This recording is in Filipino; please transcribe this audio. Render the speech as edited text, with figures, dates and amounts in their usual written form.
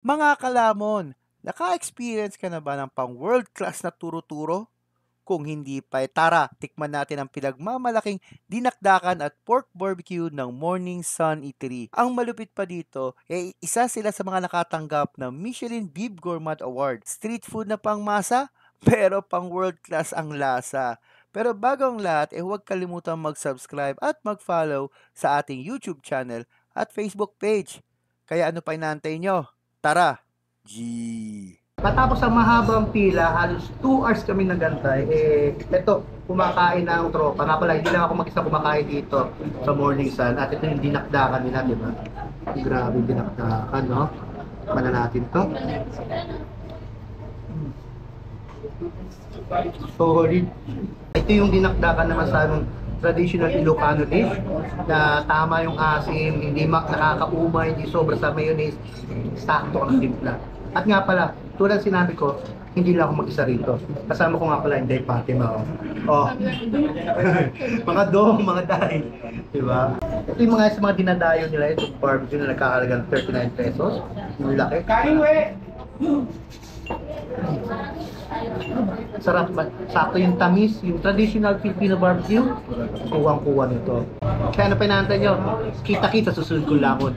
Mga kalamon, naka-experience ka na ba ng pang world class na turo-turo? Kung hindi pa, tara, tikman natin ang pinagmamalaking dinakdakan at pork barbecue ng Morning Sun Eatery. Ang malupit pa dito, isa sila sa mga nakatanggap ng Michelin Bib Gourmand Award. Street food na pangmasa, pero pang world class ang lasa. Pero bago ang lahat, huwag kalimutang mag-subscribe at mag-follow sa ating YouTube channel at Facebook page. Kaya ano pa inaantay nyo? Tara! G! Matapos ang mahabang pila, halos 2 hours kami nagantay. Eto, kumakain na ang tropa. Nga pala, hindi lang ako mag-isa kumakain dito sa Morning Sun. At ito yung dinakdakan nila, di ba? Grabe yung dinakdakan, no? Mana natin to. Solid. Ito yung dinakdakan naman sa aming traditional Ilocano dish na tama yung asim, hindi nakakaumay, hindi sobra sa mayonnaise, sakto ang timpla. At nga pala, tulad sinabi ko, hindi lang ako mag-isa rito. Kasama ko nga pala yung Day Fatima. Oh. Mga dong, mga day. Diba? Ito yung sa mga dinadayo nila, itong barbecue na nagkakalagang 39 pesos. Yung laki. Kain we! Sarap ba? Sakto yung tamis, yung traditional Filipino barbecue. Kuwang-kuwa nito. Kaya ano pa inaantay nyo? Kita-kita susunod ko lamon.